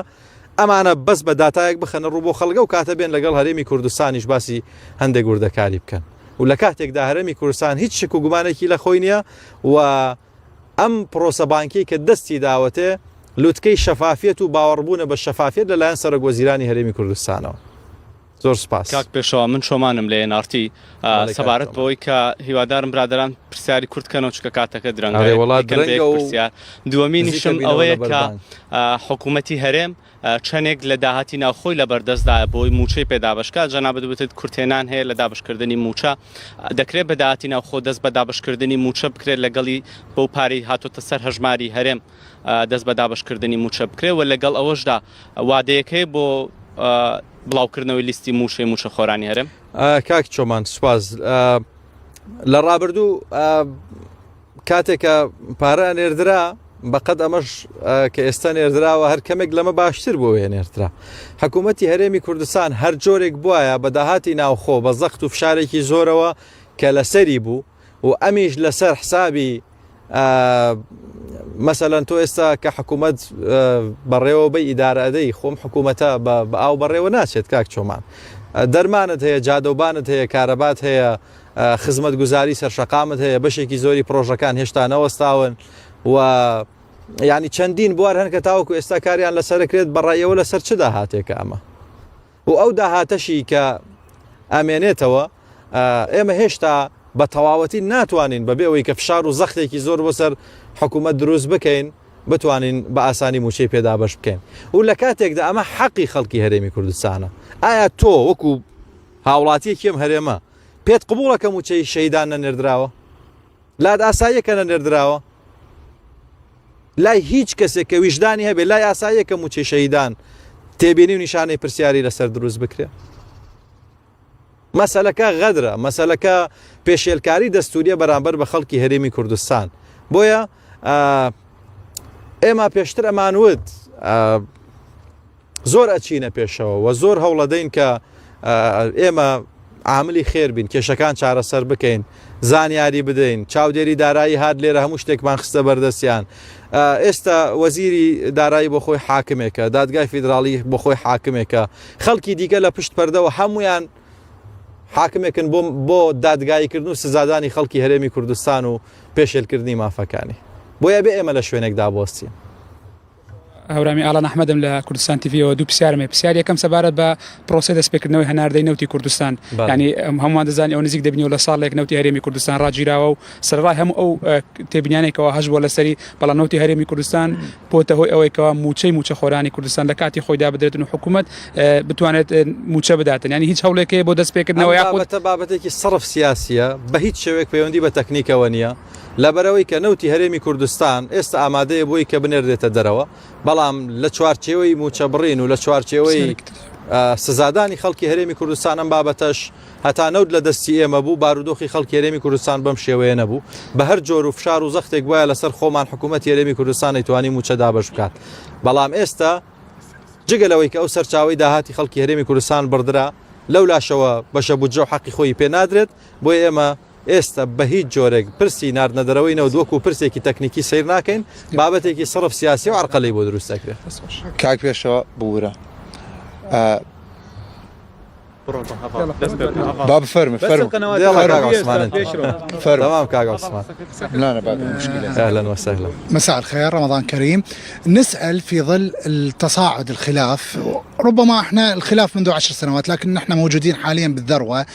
Speaker 1: ئەمانە بەس بە داتایەک بخەنە ڕوو بۆ خەڵگە و کاتە بێن لەگەڵ هەرێمی کوردستانیش باسی هەندێک وردەکاری بکەن و لە کاتێکدا هەرێمی کوردستان هیچ شک و گومانێکی لە خۆی نییە و ئەم پرۆسە بانکی کە دەستی داوەتێ لوتکەی شەفافیت و باوەڕبوونە بە شەفافیت لەلایەن سەرۆک وەزیرانی هەرێمی کوردستانەوە. زۆر سپاس.
Speaker 6: کاک پێشەوە من شۆمانم لە NRT سەبارەت بەوەی کە هیوادارم برادران پرسیاری کورتکەنەوە چکە کاتەکە درەنگە دووەمینیشم ئەوەیە کە حکوومەتی هەرێم چەندێک لە داهاتی ناوخۆی لە بەردەستدا بۆی موچەی پێدابشکات جەنابەت بێت کورتێنان هەیە لە دابشکردنی موچە دەکرێت بە داهاتی ناوخۆ دەست بە دابشکردنی موچە بکرێت لەگەڵی بەو پارەی هاتوۆتە سەر هەژماری هەرێم دەست بە دابشکردنی موچە بکرێت و لەگەڵ ئەوەشدا وادەیەکەی بۆ بڵاوکردنەوەی لیستی موشەی موچە خۆرانی هەرێم.
Speaker 1: کاک چۆمان سوپاز لە ڕابردوو کاتێکە پارە نێردرا بەقەت ئەمەش کە ئێستا نێردراوە هەر کەمێک لەمە باشتر بۆ وێ نێردرا حکوومەتی هەرێمی کوردستان هەر جۆرێک بواە بە داهاتی ناوخۆ بە زەخت و فشارێکی زۆرەوە کە لەسەری بوو و ئەمیش لەسەر حسابی مەسەلەن تۆ ئێستا کە حکوومەت بەڕێوە بە ئیدارەدەی خۆم حکوومەتە بە ئاو بەڕێوە ناچێت کاک چۆمان دەرمانت هەیە جادۆبانت هەیە کارەبات هەیە خزمەت گوزاری سەرشەقامت هەیە بەشێکی زۆری پرۆژەکان هێشتا نەوەستاون و ینی چەندین بوار هەن کە تاوەکو ئێستا کاریان لەسەرکرێت بەڕایەوە لەسەر چ داهاتێکە ئەمە و ئەو داهاتەشی کە ئەمێنێتەوە ئێمە هێشتا بە تەواوەتی ناتوانین بەبێ ئەوەی کە فشار و زەختێکی زۆر بۆسەر حکوومەت دروست بکەین بتوانین بە ئاسانی موچەی پێدا بەش بکەین و لە کاتێکدا ئەمە حەقی خەڵکی هەرێمی کوردستانە ئایا تۆ وەکو هاوڵاتیەکیم هەرێمە پێت قبوڵەکە موچەی شەیدان نەنێردراوە لاد ئاساییەکە نەنێردراوە لای هیچ کەسێک کە ویژدانی هەبێ لای ئاساییەکە موچەی شەیدان تێبینی و نیشانەی پرسیاری لەسەر دروست بکرێت مەسەلەکە غەدرە مەسەلەکە پێشێلکاری دەستوریە بەرامبەر بە خەڵکی هەرێمی کوردستان بۆیە ئێمە پێشتر ئەمانوت زۆر ئەچینە پێشەوە و زۆر هەوڵەدەین کە ئێمە عاملی خێر بین کێشەکان چارەسەر بکەین زانیاری بدەین چاودێری دارایی هات لێرە هەموو شتێکمان خستە بەردەستیان ئێستا وەزیری دارایی بۆ خۆی حاکمێکە دادگای فیدراڵی بۆ خۆی حاکمێکە خەڵکی دیکە لە پشت پەردەوە هەمویان حاکمێکن بۆ دادگاییکردن و سزادانی خەڵکی هەرێمی کوردستان و پێشێلکردنی مافەکانی بۆیە بێ ئێمە لە شوێنێکدا بۆستین.
Speaker 7: هەورامی ئالان ئەحمەدم لە کوردستان تیڤیەوە دوو پرسیارمێ پرسیار یەکەم سەبارەت بە پرۆسە دەستپێکردنەوەی هەناردەی نەوتی کوردستان ینی هەمووان دەزانانی ئەو نزیک دەبینەوە لە ساڵێک نەوتی هەرێمی کوردستان ڕاگیراوە و سەرڕای هەموو ئەو تێبینیانێکەوە هەش بۆ لەسەری بەڵام نەوتی هەرێمی کوردستان بۆتە هۆی ئەوەیەکەوە موچە خۆرانی کوردستان لە کاتی خۆیدا بدرێتن و حکوومەت بتوانێت موچە بداتن ینی هیچ هەوڵێکەیە بۆ دەستپێکردنەوە
Speaker 1: یاخۆتە بابەتێکی سەرف سیاسیە بە هیچ شێوەیەک پەیوەندی بە تەکنیکەوە نییە لەبەرەوەی کە نەوتی هەرێمی کوردستان ئێستا ئامادەیە بۆی کە بنێردێتە دەرەوە بەڵام لە چوارچێوەی موچە بڕین و لە چوارچێوەی سزادانی خەڵکی هەرێمی کوردستان ئەم بابەتەش هەتا نەوت لە دەستی ئێمە بوو بارودۆخی خەڵکی هەرێمی کوردستان بەم شێوەیە نەبوو بە هەر جۆر و فشار و زەختێک وایە لەسەر خۆمان حکوومەتی هەرێمی کوردستان نەیتوانی موچە دابەش بکات بەڵام ئێستا جگەلەوەی کە ئەو سەرچاوی داهاتی خەڵکی هەرێمی کوردستان بردرا لەو لاشەوە بەشە بودجە و حەقی خۆی پێ نادرێت بۆی ئێمە ئێستا بە هیچ جۆرێک پرسی ناردنەدەرەوەی نەوت وەکو پرسێکی تەکنیکی سیر ناکەین بابەتێکی سەرف سیاسی و عرقەلەی بۆ دروستەکرێت
Speaker 8: کاک پێشەوە بورە باب فرم
Speaker 1: تمام كاك عثمان
Speaker 8: لا بعد مشكلة.
Speaker 1: اهلا وسهلا.
Speaker 9: مساء الخير، رمضان كريم. نسأل في ظل التصاعد الخلاف، ربما احنا الخلاف منذ 10 سنوات لكن نحن موجودين حاليا بالذروة،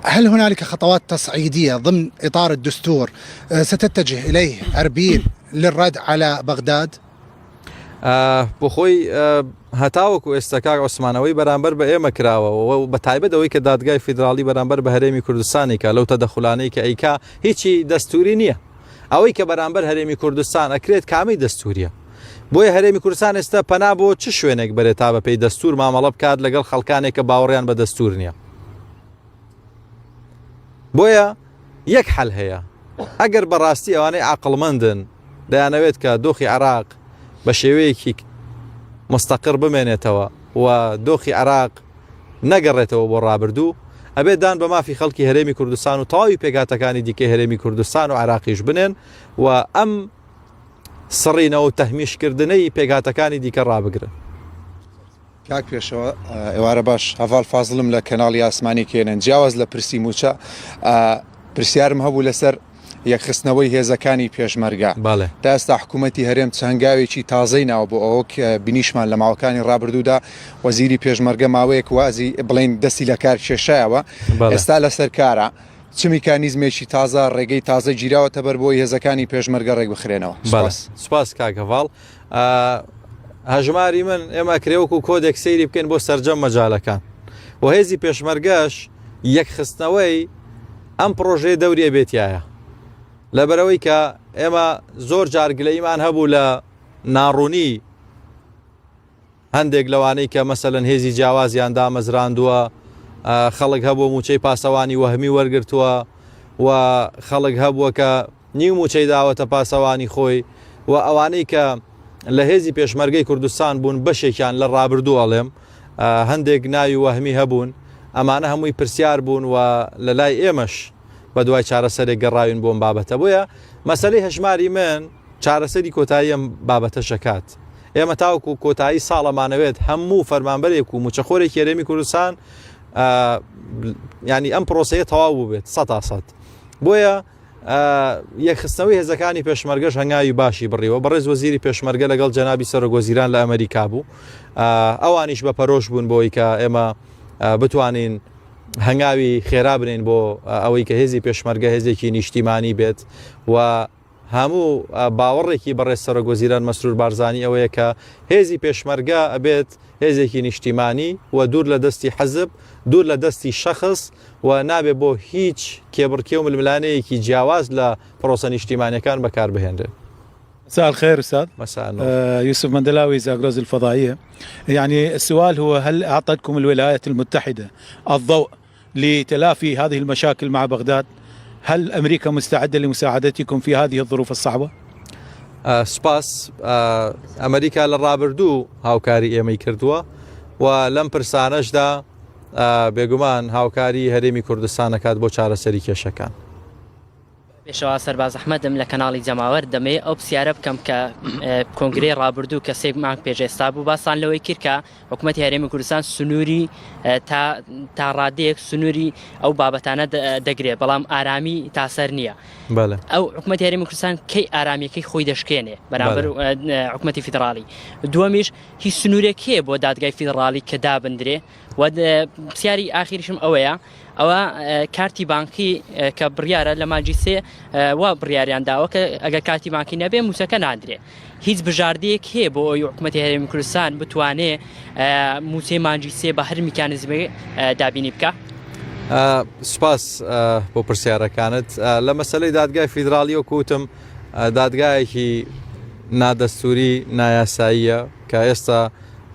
Speaker 9: هل هنالك خطوات تصعيدية ضمن إطار الدستور ستتجه إليه أربيل للرد على بغداد؟
Speaker 1: بۆخۆی هەتاوەکو ئێستا کاک عوسمانەوەی بەرامبەر بە ئێمە کراوە و بە تایبەت ئەوەی کە دادگای فیدراڵی بەرامبەر بە هەرێمی کوردستانێکە لەو تەدەخولانەی کە ئەیکا هیچی دەستوری نییە ئەوەی کە بەرامبەر هەرێمی کوردستان ئەکرێت کامی دەستوریە بۆیە هەرێمی کوردستان ئێستا پەنا بۆ چ شوێنێک بەرێت تا بە پێی دەستور مامەڵە بکات لەگەڵ خەڵکانێک کە باوەڕیان بە دەستور نییە بۆیە یەک حەل هەیە ئەگەر بەڕاستی ئەوانەی عاقڵمەندن دەیانەوێت کە دۆخی عێراق بە شێوەیەکی مستەقر بمێنێتەوە و دۆخی عێراق نەگەڕێتەوە بۆ ڕابردوو ئەبێت دان بە مافی خەڵکی هەرێمی کوردستان و تەواوی پێگاتەکانی دیکەی هەرێمی کوردستان و عێراقیش بنێن و ئەم سڕینەوە و تەحمیشکردنەی پێگاتەکانی دیکە ڕابگرن.
Speaker 8: کاک پێشەوە ئێوارە باش هەڤاڵ فازڵم لە کەناڵی ئاسمانی کێنن جیاواز لە پرسی موچە پرسیارم هەبوو لەسەر یەکخستنەوەی هێزەکانی پێشمەرگا تا ئێستا حکوومەتی هەرێم چەنگاوێکی تازەی ناوە بۆ ئەوە بینیشمان لە ماوەکانی ڕابردوودا وەزیری پێشمەرگە ماوەیەک وازی بڵین دەستی لە کار کێشایەوە ئێستا لەسەر کارە چ میکانیزمێکی تازە ڕێگەی تازە گیراوەتە بەر بۆی هێزەکانی پێشمەرگە ڕێک بخرێنەوە.
Speaker 1: سوپاس کاک هەڤاڵ. هەژماری من ئێمە کرێوەکو کۆدێک سەیری بکەین بۆ سەرجەم مەجالەکان و هێزی پێشمەرگەش یەکخستنەوەی ئەم پرۆژەیە دەوریە بێتیایە لەبەرەوەی کە ئێمە زۆر جارگلەیمان هەبوو لە ناڕوونی هەندێک لەوانەی کە مەسەلەن هێزی جیاوازیان دامەزراندووە خەڵک هەبوو موچەی پاسەوانی وەهمی وەرگرتووە و خەڵک هەبووە کە نیو موچەی داوەتە پاسەوانی خۆی و ئەوانەی کە لە هێزی پێشمەرگەی کوردستان بوون بەشێکیان لە ڕابردوو ئەڵێم هەندێک ناوی وەهمی هەبوون ئەمانە هەمووی پرسیار بوون و لە لای ئێمەش بە دوای چارەسەرێک گەڕاوین بۆم بابەتە بۆیە مەسەلەی هەژماری من چارەسەری کۆتایی ئەم بابەتە شەکات ئێمە تاوکو کۆتایی ساڵەمانەوێت هەموو فەرمانبەرێک و موچەخۆرێک هەرێمی کوردستان ینی ئەم پرۆسەیە تەواو بوو بێت 100% بۆیە یەکخستنەوەی هێزەکانی پێشمەرگەش هەنگاوی باشی بڕیوە بەڕێز وەزیری پێشمەرگە لەگەڵ جەنابی سەرۆکوەزیران لە ئەمریکا بوو ئەوانیش بە پەرۆش بوون بۆی کە ئێمە بتوانین هەنگاوی خێرا بنین بۆ ئەوەی کە هێزی پێشمەرگە هێزێکی نیشتیمانی بێت و هەموو باوەڕێکی بەڕێز سەرۆکوەزیران مەسرور بارزانی ئەوەیە کە هێزی پێشمەرگە ئەبێت هێزێکی نیشتیمانی و دوور لە دەستی حەزب دوور لە دەستی شەخص و نابێت بۆ هیچ کێبڕکێ و ململانەیەکی جیاواز لە پرۆسە نیشتیمانیەکان بەکار بهێنرێت.
Speaker 2: مساء الخير أستاذ.
Speaker 1: مساء
Speaker 2: يوسف مندلاوي زاغروز الفضائية. يعني السؤال هو هل أعطتكم الولايات المتحدة الضوء لتلافي هذه المشاكل مع بغداد؟ هل أمريكا مستعدة لمساعدتكم في هذه الظروف الصعبة؟
Speaker 1: سپاس ئەمریکا لە ڕابردوو هاوکاری ئێمەی کردووە و لەم پرسانەشدا بێگومان هاوکاری هەرێمی کوردستان دەکات بۆ چارەسەری کێشەکان.
Speaker 10: پێشەوا سەرباز ئەحمەدم لە کەناڵی جەماوەر دەمێ ئەو پرسیارە بکەم کە کۆنگرەی ڕابردوو کە سێ مانگ پێشێستا بوو باسان لەوەی کرد کە حکوومەتی هەرێمی کوردستان سنووری تا ڕادەیەک سنووری ئەو بابەتانە دەگرێت بەڵام ئارامی تاسەر نییە ئەو حکوومەتی هەرێمی کوردستان کەی ئارامیەکەی خۆی دەشکێنێ بەرامبەر حکوومەتی فیدراڵی دووەمیش هیچ سنوورێک هەیە بۆ دادگای فیدراڵی کە دابدرێ و پرسیاری ئاخیریشم ئەوەیە ئەوە کارتی بانکی کە بڕیارە لە ماجی سێ وا بڕیاریان داوە کە ئەگە کارتی بانکی نەبێ موچەکە نادرێ هیچ بژاردەیەک هەیە بۆ ئەوی حکوومەتی هەرێمی کوردستان بتوانێ موچەی مانجی سێ بە هەر میکانیزمێ دابینی بکە.
Speaker 1: سپاس بۆ پرسیارەکانت لە مەسەلەی دادگای فیدراڵی و کوتم دادگایەکی نادەستوری نایاساییە کە ئێستا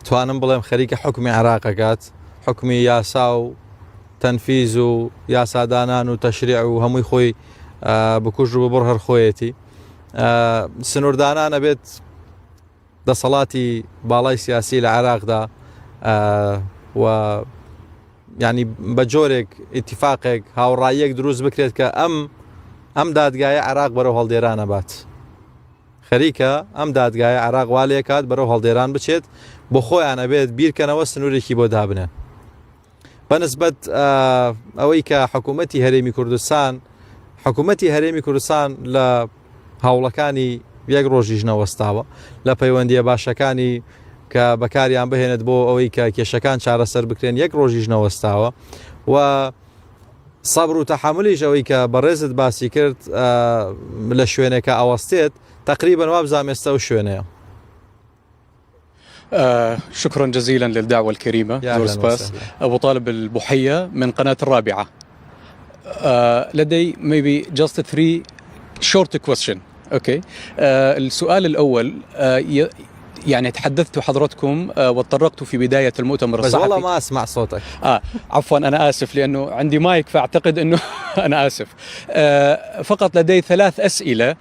Speaker 1: توانم بڵێم خەریکە حکمی عێراقەکات حکمی یاسا و تەنفیز و یاسادانان و تەشریع و هەمووی خۆی بکوژ و ببڕ هەر خۆیەتی سنووردانانە بێت دەسەڵاتی باڵای سیاسی لە عێراقدا و ینی بە جۆرێک ئیتیفاقێک هاوڕاییەک دروست بکرێت کە ئەم دادگایە عێراق بەرەو هەڵدێرانە بات خەریکە ئەم دادگایە عێراق والێ کات بەرەو هەڵدێران بچێت بۆ خۆیانە بێت بیرکەنەوە سنوورێکی بۆ دابنێن بەنسبەت ئەوەی کە حکوومەتی هەرێمی کوردستان لە هاوڵەکانی یەک ڕۆژیش نەوەستاوە لە پەیوەندیە باشەکانی کە بەکاریان بهێنێت بۆ ئەوەی کە کێشەکان چارەسەر بکرێن یەک ڕۆژیش نەوەستاوە و سەبر و تەحملیش ئەوەی کە بەڕێزت باسی کرد لە شوێنێکە ئەوەستێت تقریبا وابزانام ئێستا و شوێنەیە.
Speaker 11: شكرا جزيلا للدعوة الكريمة زور سباس أبو طالب البحية من قناة الرابعة. لدي maybe just 3 short question. أوكي السؤال الأول يعني تحدثت حضرتكم وتطرقت في بداية المؤتمر الصحفي
Speaker 1: بس والله ما أسمع صوتك
Speaker 11: عفوا أنا آسف لأنه عندي مايك فأعتقد أنه أنا آسف فقط لدي 3 أسئلة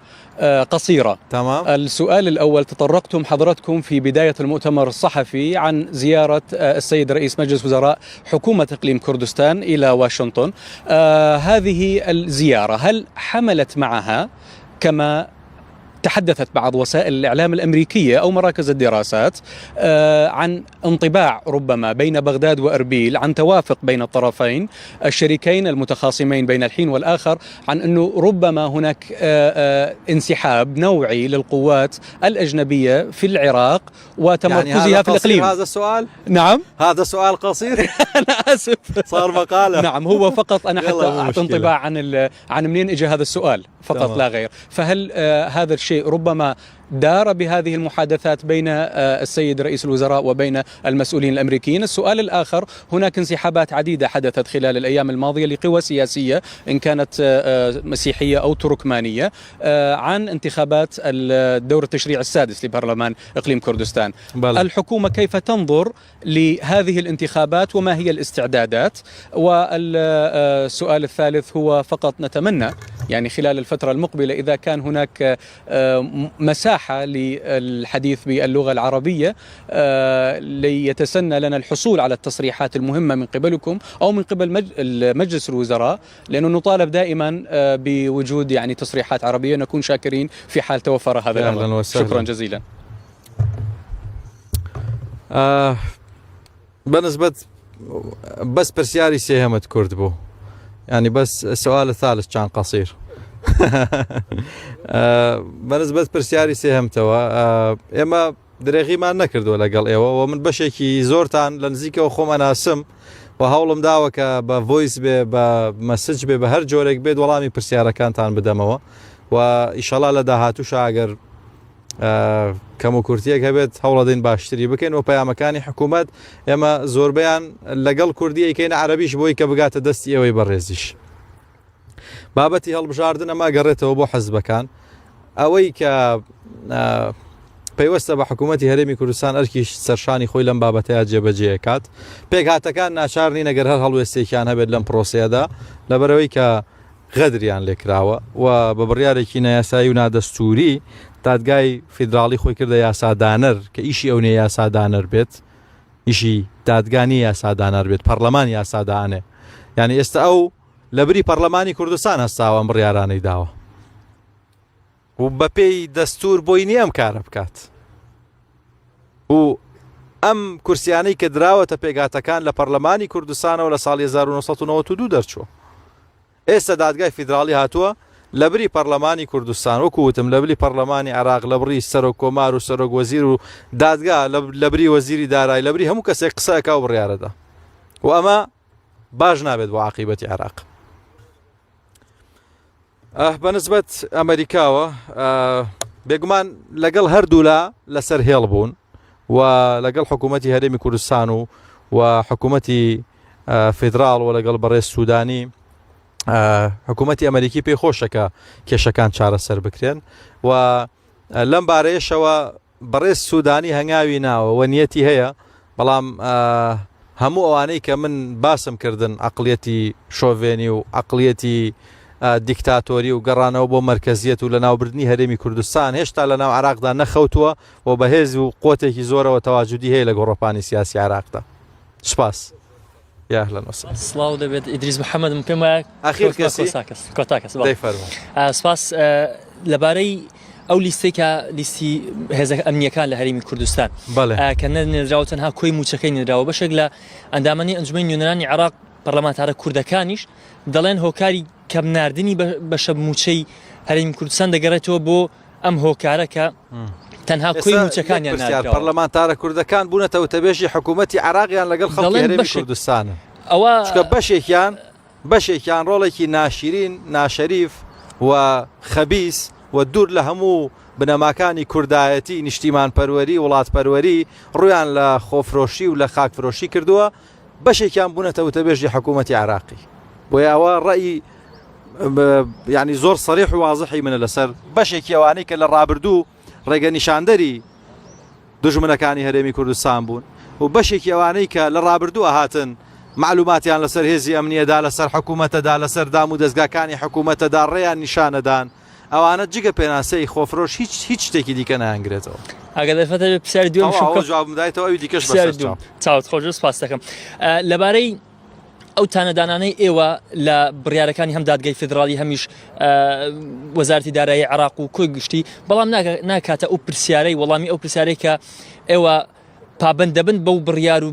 Speaker 11: قصيرة.
Speaker 1: تمام.
Speaker 11: السؤال الأول تطرقتم حضرتكم في بداية المؤتمر الصحفي عن زيارة السيد رئيس مجلس وزراء حكومة إقليم كردستان إلى واشنطن. هذه الزيارة هل حملت معها كما تحدثت بعض وسائل الإعلام الأمريكية أو مراكز الدراسات عن انطباع ربما بين بغداد وأربيل عن توافق بين الطرفين الشريكين المتخاصمين بين الحين والآخر عن أنه ربما هناك انسحاب نوعي للقوات الأجنبية في العراق وتمركزها
Speaker 1: يعني
Speaker 11: في الإقليم؟
Speaker 1: هذا السؤال؟
Speaker 11: نعم
Speaker 1: هذا سؤال قصير.
Speaker 11: أنا آسف
Speaker 1: صار مقالة.
Speaker 11: نعم هو فقط أنا حتى أعطي انطباع عن منين إجا هذا السؤال فقط. تمام. لا غير. فهل هذا الشيء ربما دار بهذه المحادثات بين السيد رئيس الوزراء وبين المسؤولين الأمريكيين؟ السؤال الآخر هناك انسحابات عديدة حدثت خلال الأيام الماضية لقوى سياسية إن كانت مسيحية أو تركمانية عن انتخابات الدور التشريع السادس لبرلمان إقليم كردستان. الحكومة كيف تنظر لهذه الانتخابات وما هي الاستعدادات؟ والسؤال الثالث هو فقط نتمنى يعني خلال الفترة المقبلة إذا كان هناك مساحة للحديث باللغة العربية ليتسنى لنا الحصول على التصريحات المهمة من قبلكم أو من قبل مجلس الوزراء، لأنه نطالب دائما بوجود يعني تصريحات عربية، نكون شاكرين في حال توفر هذا الأمر. شكرا جزيلا.
Speaker 1: بالنسبة بس برسياري سيهمت كرد بو يعني بس السؤال الثالث كان قصير. بالنسبة برسياري سيهمتوا إما دريغي ما نكردوا لقل إيوه ومن بشيكي زورتان لنزيكا وخوم أنا اسم وهولم داوكا بفويس بمسج بهر جوريك بيد ولامي برسيارة كانتان بدموا وإن شاء الله لداهاتو شاقر كمو كورتيك هبت هولدين باشتري بكين وبيامكاني حكومات اما زوربيان لقل كرديه كاين عربيش بوي كبقات دستي اوي بريزيش بابتي هالبجاردن ما قريته بو حزبكان اوي ك پەیوەستە بە حکوومەتی هەرێمی کوردستان ئەرکیش سەرشانی خۆی لەم بابەتەیە جێبەجێکات پێکهاتەکان ناچارنی نەگەر هەر هەڵوێستێکیان هەبێت لەم پرۆسەیەدا لەبەرەوەی کە غەدریان لێکراوە و بە بڕیارێکی نایاسایی و نادەستوری دادگای فیدراڵی خۆی کردە یاسادانەر کە ئیشی ئەو نێ یاسادانەر بێت ئیشی دادگانی یاسادانەر بێت پەرلەمان یاسادانێ یعنی ئێستا ئەو لەبری پەرلەمانی کوردستان هەستاوە ئەم بڕیارانەی داوە و بەپێی دەستور بۆی نییە ئەم کارە بکات و ئەم کورسیانەی کە دراوەتە پێگاتەکان لە پەرلەمانی کوردستانەوە لە ساڵی 1992 دەرچووە. ئێستا دادگای فیدراڵی هاتووە لەبری پەرلەمانی کوردستان وەکوتم لەبری پەرلەمانی عێراق لەبری سەرۆک کۆمار و سەرۆک وەزیر و دادگا لەبری وەزیری دارایی لەبری هەموو کەسێک قسەکە و بڕیارەدا و ئەمە باش نابێت بۆ عاقیبەتی عێراق. بەنسبەت ئەمریکاوە بێگومان لەگەڵ هەردوولا لەسەر هێڵ بوون و لەگەڵ حکوومەتی هەرێمی کوردستان و حکوومەتی فیدراڵ و لەگەڵ بەڕێز سوودانی حکوومەتی ئەمریکی پێی خۆشەکە کێشەکان چارەسەر بکرێن و لەم بارەیەشەوە بەڕێز سوودانی هەنگاوی ناوە و نیەتی هەیە بەڵام هەموو ئەوانەی کە من باسم کردن عقلیەتی شۆڤێنی و عقلیەتی دیکتاتۆری و گەڕانەوە بۆ مرکزیەت و لە ناوبردنی هەرێمی کوردستان هێشتا لە ناو عراقدا نەخەوتووە و بەهێز و قوتێکی زۆرەوە تەواجودی هەیە لە گۆڕۆپانی سیاسی عراقدا. سپاس. يا اهلا وسهلا.
Speaker 12: سلااو دەبێت ئیدریس محەممەد پێم وایە
Speaker 1: ئاخیر
Speaker 12: کەس سپاس لەبارەی ئەو لیستێکە لیستی هێزە ئەمنیەکان لە هەرێمی کوردستان کە نێنراوە تەنها کۆی موچەکەی نێراوە بەشێک لە ئەندامانی ئەنجومەی نوێنەرانی عێراق پەرلەمانتارە کوردەکانیش دەڵێن هۆکاری کەمناردنی بەشە موچەی هەرێمی کوردستان دەگەڕێتەوە بۆ ئەم هۆکارە کە تەنها کۆی موچەکانیان نادراوە.
Speaker 1: پەرلەمانتارە کوردەکان بوونەتەوە تەبێژی حکوومەتی عێراقیان لەگەڵ خەڵکی هەرێمی کوردستانە.
Speaker 12: ئەوە
Speaker 1: بەشێکیان ڕۆڵێکی ناشرین ناشەریف و خەبیس و دوور لە هەموو بنەماکانی کوردایەتی نیشتیمان پەروەری وڵات پەروەری ڕویان لە خۆفرۆشی و لە خاکفرۆشی کردووە بەشێکیان بوونەتەوە تەبێژی حکوومەتی عێراقی بۆیە ئەوە ڕەئی یعنی زۆر سەریح و واضحی منە لەسەر بەشێکی ئەوانەی کە لە ڕابردوو ڕێگە نیشاندەری دژمنەکانی هەرێمی کوردستان بوون و بەشێکی ئەوانەی کە لە ڕابردووە هاتن معلوماتیان لەسەر هێزی ئەمنیەدا لەسەر حکوومەتەدا لەسەر دام و دەستگاکانی حکوومەتەدا ڕێیان نیشانەدان ئەوانە جگە پێناسەی خۆفرۆش هیچ شتێکی دیکە نایانگرێتەوە.
Speaker 12: ئەگەر دەفەتە پرسیاری دووەم
Speaker 1: جوابدایەوە ئەوی دیکەش
Speaker 12: چاوت خۆش سپاس دەکەم لەبارەی ئەو تانەدانانەی ئێوە لە بڕیارەکانی هەم دادگای فیدراڵی هەمیش وەزارەتی دارایی عێراق و کۆی گشتی بەڵام ناکاتە ئەو پرسیارەی وەڵامی ئەو پرسیارەی کە ئێوە پابند دەبن بەو بڕیار و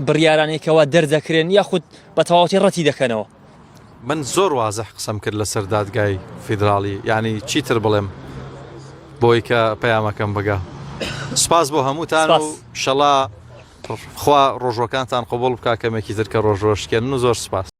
Speaker 12: بڕیارانێکەوە دەردەکرێن یاخود بە تەواوەتی ڕەتی دەکەنەوە.
Speaker 1: من زۆر وازح قسەم کرد لەسەر دادگای فیدراڵی یعنی چیتر بڵێم بۆی کە پەیامەکەم بگا. سپاس بۆ هەمووتان و شەڵا خوا ڕۆژۆکانتان قبول بکا کەمێکی تر کە ڕۆژۆشکێن و زۆر سپاس.